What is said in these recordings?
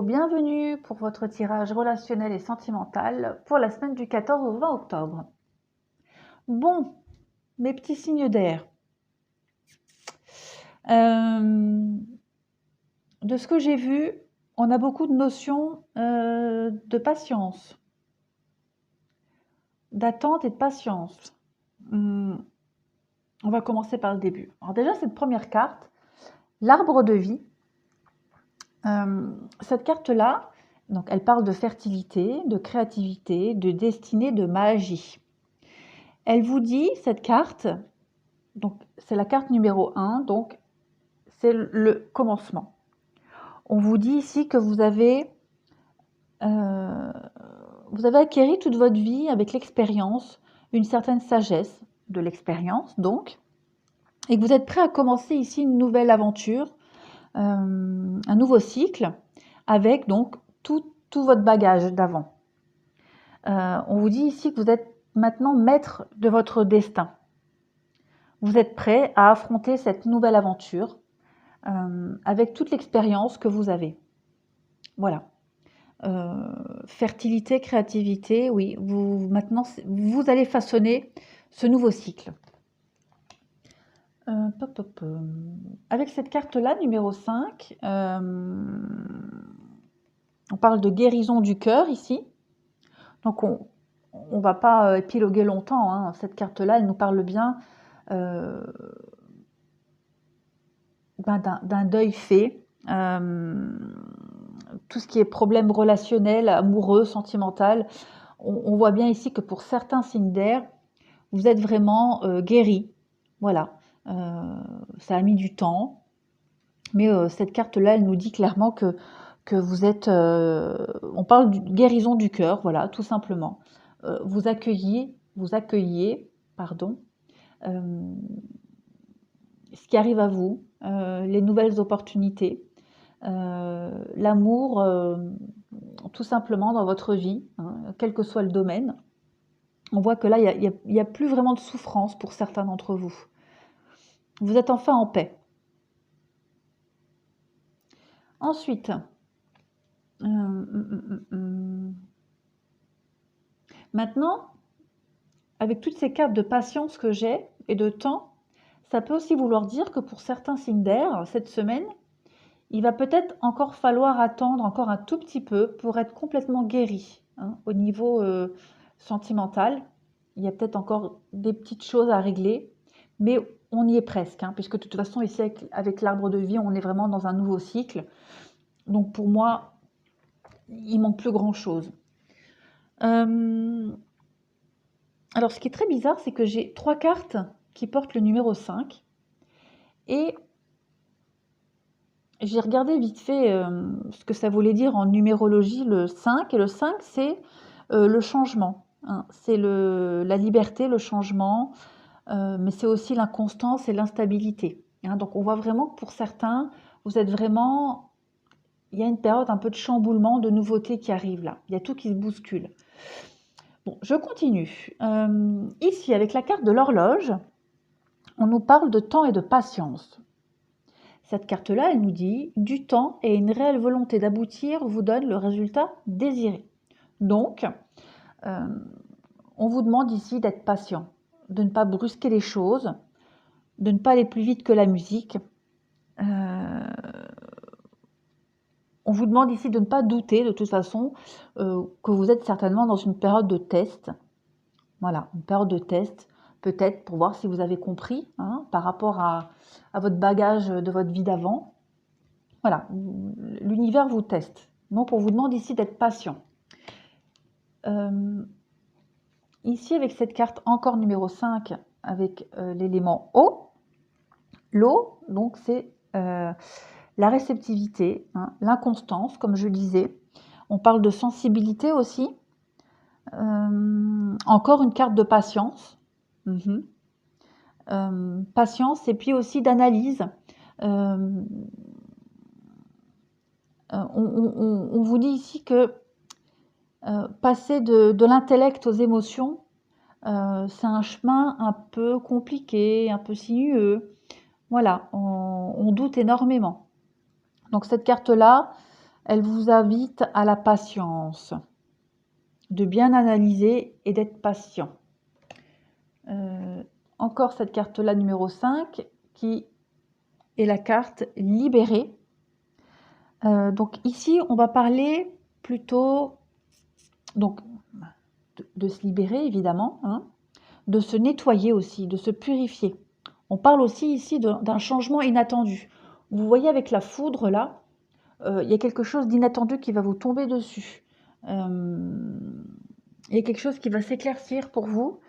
bienvenue pour votre tirage relationnel et sentimental pour la semaine du 14 au 20 octobre. Bon, mes petits signes d'air. De ce que j'ai vu, on a beaucoup de notions de patience, d'attente et de patience. On va commencer par le début. Alors déjà, cette première carte, l'arbre de vie. Cette carte-là, donc, elle parle de fertilité, de créativité, de destinée, de magie. Elle vous dit, cette carte, donc c'est la carte numéro 1, donc c'est le commencement. On vous dit ici que vous avez acquéri toute votre vie avec l'expérience, une certaine sagesse de l'expérience, donc, et que vous êtes prêt à commencer ici une nouvelle aventure, un nouveau cycle, avec donc tout votre bagage d'avant. On vous dit ici que vous êtes maintenant maître de votre destin. Vous êtes prêt à affronter cette nouvelle aventure avec toute l'expérience que vous avez. Voilà. Fertilité, créativité, oui, maintenant, vous allez façonner ce nouveau cycle. Avec cette carte-là, numéro 5, on parle de guérison du cœur ici. Donc, on ne va pas épiloguer longtemps, hein. Cette carte-là, elle nous parle bien d'un deuil fait. Tout ce qui est problème relationnel, amoureux, sentimental. On voit bien ici que pour certains signes d'air, vous êtes vraiment guéris. Voilà. Ça a mis du temps. Mais cette carte-là, elle nous dit clairement que vous êtes... on parle de guérison du cœur, voilà, tout simplement. Vous accueillez, pardon, ce qui arrive à vous, les nouvelles opportunités, l'amour, tout simplement dans votre vie, hein, quel que soit le domaine. On voit que là, il n'y a plus vraiment de souffrance pour certains d'entre vous. Vous êtes enfin en paix. Ensuite, maintenant, avec toutes ces cartes de patience que j'ai et de temps, ça peut aussi vouloir dire que pour certains signes d'air, cette semaine, il va peut-être encore falloir attendre encore un tout petit peu pour être complètement guéri, hein, au niveau sentimental. Il y a peut-être encore des petites choses à régler, mais on y est presque, hein, puisque de toute façon, ici, avec l'arbre de vie, on est vraiment dans un nouveau cycle. Donc pour moi, il manque plus grand-chose. Alors, ce qui est très bizarre, c'est que j'ai 3 cartes qui portent le numéro 5. Et j'ai regardé vite fait ce que ça voulait dire en numérologie, le 5. Et le 5, c'est le changement, hein. C'est la liberté, le changement, mais c'est aussi l'inconstance et l'instabilité, hein. Donc on voit vraiment que pour certains, vous êtes vraiment... Il y a une période un peu de chamboulement, de nouveauté qui arrive là. Il y a tout qui se bouscule. Bon, je continue. Ici, avec la carte de l'horloge, on nous parle de temps et de patience. Cette carte-là, elle nous dit « Du temps et une réelle volonté d'aboutir vous donnent le résultat désiré ». Donc, on vous demande ici d'être patient, de ne pas brusquer les choses, de ne pas aller plus vite que la musique. On vous demande ici de ne pas douter, de toute façon, que vous êtes certainement dans une période de test. Voilà, une période de test, peut-être pour voir si vous avez compris, hein, par rapport à votre bagage de votre vie d'avant. Voilà, l'univers vous teste. Donc, on vous demande ici d'être patient. Ici, avec cette carte encore numéro 5, avec l'élément eau, l'eau, donc c'est la réceptivité, hein, l'inconstance, comme je disais. On parle de sensibilité aussi. Encore une carte de patience. Patience et puis aussi d'analyse. On vous dit ici que passer de l'intellect aux émotions, c'est un chemin un peu compliqué, un peu sinueux. Voilà, on doute énormément. Donc cette carte-là, Elle vous invite à la patience, de bien analyser et d'être patient. Encore cette carte-là, numéro 5, qui est la carte libérée. Donc ici, on va parler plutôt donc, de se libérer, évidemment, hein, de se nettoyer aussi, de se purifier. On parle aussi ici d'un changement inattendu. Vous voyez avec la foudre, là, il y a quelque chose d'inattendu qui va vous tomber dessus. Il y a quelque chose qui va s'éclaircir pour vous.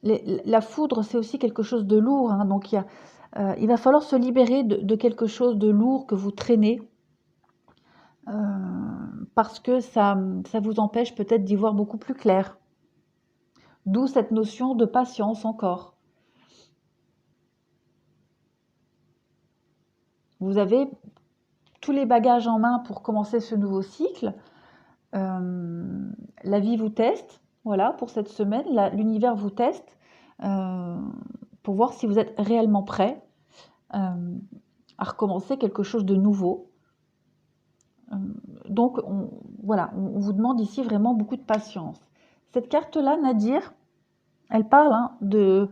La foudre, c'est aussi quelque chose de lourd, hein, donc il va falloir se libérer de quelque chose de lourd que vous traînez, parce que ça vous empêche peut-être d'y voir beaucoup plus clair. D'où cette notion de patience encore. Vous avez tous les bagages en main pour commencer ce nouveau cycle. La vie vous teste, voilà, pour cette semaine. L'univers vous teste pour voir si vous êtes réellement prêt à recommencer quelque chose de nouveau. Donc, voilà, on vous demande ici vraiment beaucoup de patience. Cette carte-là, Nadir, elle parle de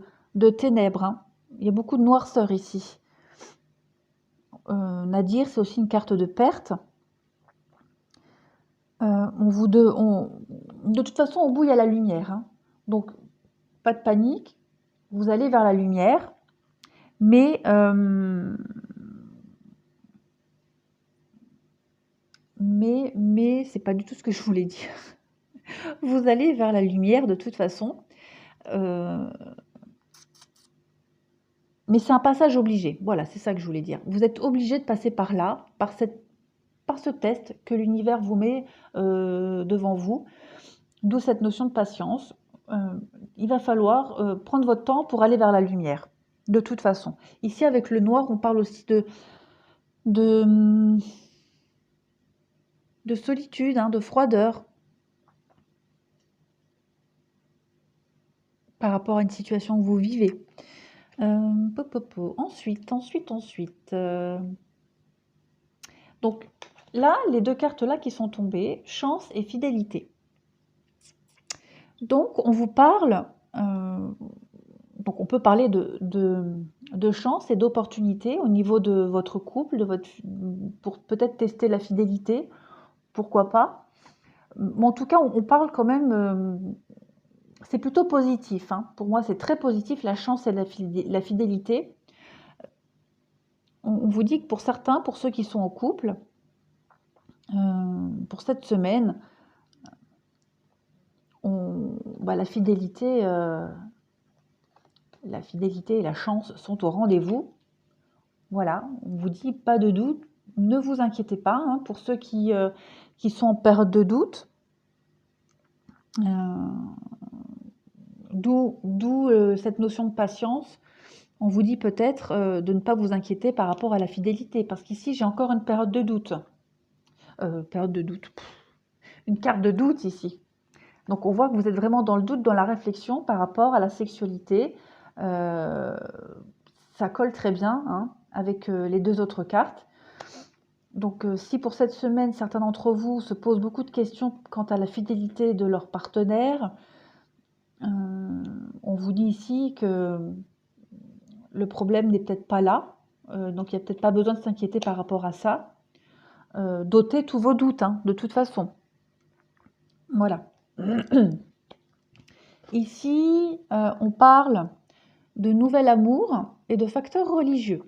ténèbres. Hein. Il y a beaucoup de noirceur ici. Nadir, c'est aussi une carte de perte. De toute façon, au bout, il y a la lumière. Hein. Donc, pas de panique. Vous allez vers la lumière. Mais c'est pas du tout ce que je voulais dire. Vous allez vers la lumière de toute façon. Mais c'est un passage obligé. Voilà, c'est ça que je voulais dire. Vous êtes obligé de passer par là, par ce test que l'univers vous met devant vous. D'où cette notion de patience. Il va falloir prendre votre temps pour aller vers la lumière, de toute façon. Ici, avec le noir, on parle aussi de solitude, hein, de froideur, par rapport à une situation que vous vivez. Ensuite. Donc là, les deux cartes là qui sont tombées, chance et fidélité. Donc on vous parle, donc on peut parler de chance et d'opportunité au niveau de votre couple, pour peut-être tester la fidélité, pourquoi pas. Mais en tout cas, on parle quand même, c'est plutôt positif. Hein. Pour moi, c'est très positif, la chance et la fidélité. On vous dit que pour certains, pour ceux qui sont en couple, pour cette semaine, la fidélité et la chance sont au rendez-vous. Voilà, on vous dit pas de doute, ne vous inquiétez pas. Hein, pour ceux qui sont en période de doute, d'où cette notion de patience. On vous dit peut-être de ne pas vous inquiéter par rapport à la fidélité, parce qu'ici j'ai encore une période de doute. Une carte de doute ici. Donc on voit que vous êtes vraiment dans le doute, dans la réflexion par rapport à la sexualité. Ça colle très bien hein, avec les deux autres cartes. Donc si pour cette semaine, certains d'entre vous se posent beaucoup de questions quant à la fidélité de leur partenaire, on vous dit ici que le problème n'est peut-être pas là. Donc il n'y a peut-être pas besoin de s'inquiéter par rapport à ça. Dotez tous vos doutes, hein, de toute façon. Voilà. Ici, on parle de nouvel amour et de facteurs religieux.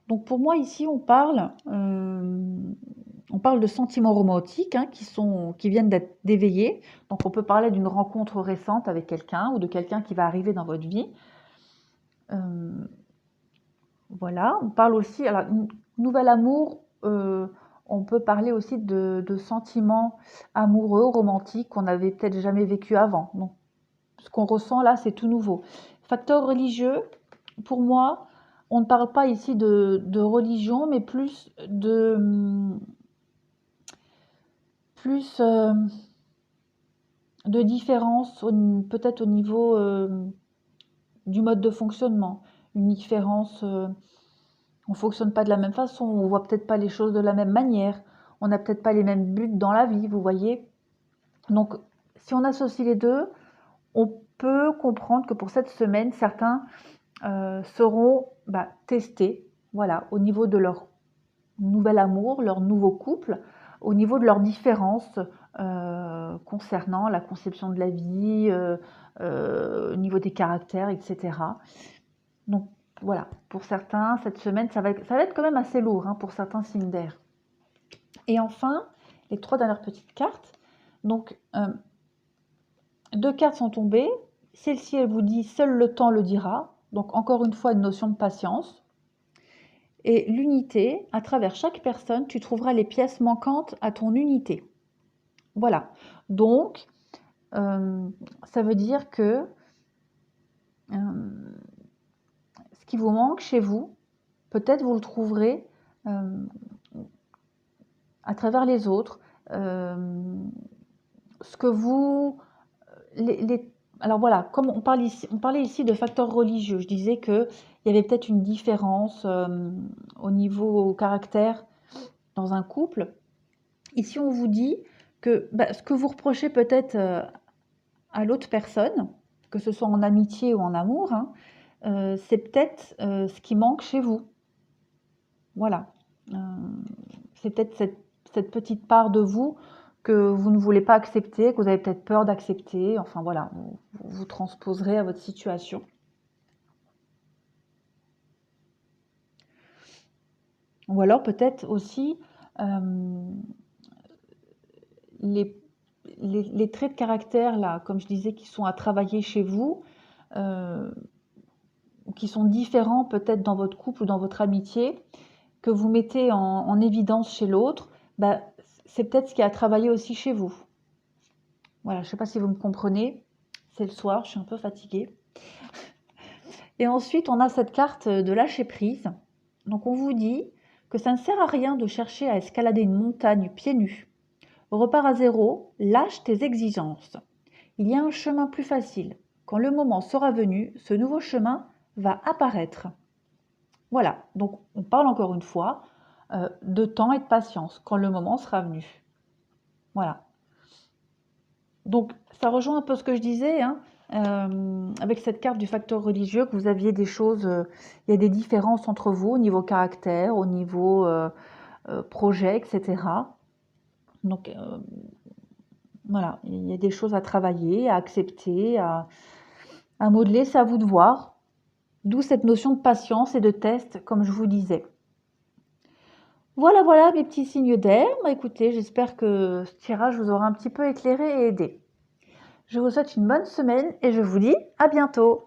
Donc pour moi, ici, on parle de sentiments romantiques hein, qui viennent d'être d'éveiller. Donc on peut parler d'une rencontre récente avec quelqu'un ou de quelqu'un qui va arriver dans votre vie. Voilà, on parle aussi, alors, nouvel amour, on peut parler aussi de sentiments amoureux, romantiques qu'on n'avait peut-être jamais vécu avant. Donc, ce qu'on ressent là, c'est tout nouveau. Facteur religieux, pour moi, on ne parle pas ici de religion, mais plus de différence, peut-être au niveau du mode de fonctionnement, une différence On ne fonctionne pas de la même façon, on voit peut-être pas les choses de la même manière, on n'a peut-être pas les mêmes buts dans la vie, vous voyez. Donc, si on associe les deux, on peut comprendre que pour cette semaine, certains seront testés, voilà, au niveau de leur nouvel amour, leur nouveau couple, au niveau de leurs différences concernant la conception de la vie, au niveau des caractères, etc. Donc voilà, pour certains, cette semaine, ça va être quand même assez lourd pour certains signes d'air. Et enfin, les 3 dernières petites cartes. Donc, 2 cartes sont tombées. Celle-ci, elle vous dit « Seul le temps le dira ». Donc, encore une fois, une notion de patience. Et l'unité, à travers chaque personne, tu trouveras les pièces manquantes à ton unité. Voilà. Donc, ça veut dire que ce qui vous manque chez vous, peut-être vous le trouverez à travers les autres. Ce que vous... alors voilà, comme on parlait ici de facteurs religieux, je disais qu'il y avait peut-être une différence au niveau caractère dans un couple. Ici, on vous dit que ce que vous reprochez peut-être à l'autre personne, que ce soit en amitié ou en amour, c'est peut-être ce qui manque chez vous. Voilà. C'est peut-être cette petite part de vous que vous ne voulez pas accepter, que vous avez peut-être peur d'accepter. Enfin voilà, vous transposerez à votre situation. Ou alors peut-être aussi les traits de caractère, là, comme je disais, qui sont à travailler chez vous, qui sont différents peut-être dans votre couple ou dans votre amitié, que vous mettez en évidence chez l'autre, c'est peut-être ce qui a travaillé aussi chez vous. Voilà, je ne sais pas si vous me comprenez. C'est le soir, je suis un peu fatiguée. Et ensuite, on a cette carte de lâcher prise. Donc, on vous dit que ça ne sert à rien de chercher à escalader une montagne pieds nus. Repars à zéro, lâche tes exigences. Il y a un chemin plus facile. Quand le moment sera venu, ce nouveau chemin va apparaître. Voilà, donc on parle encore une fois de temps et de patience quand le moment sera venu. Voilà. Donc ça rejoint un peu ce que je disais, avec cette carte du facteur religieux, que vous aviez des choses, il y a des différences entre vous au niveau caractère, au niveau projet, etc. Donc voilà, il y a des choses à travailler, à accepter, à modeler, c'est à vous de voir. D'où cette notion de patience et de test, comme je vous disais. Voilà, voilà mes petits signes d'air. Écoutez, j'espère que ce tirage vous aura un petit peu éclairé et aidé. Je vous souhaite une bonne semaine et je vous dis à bientôt.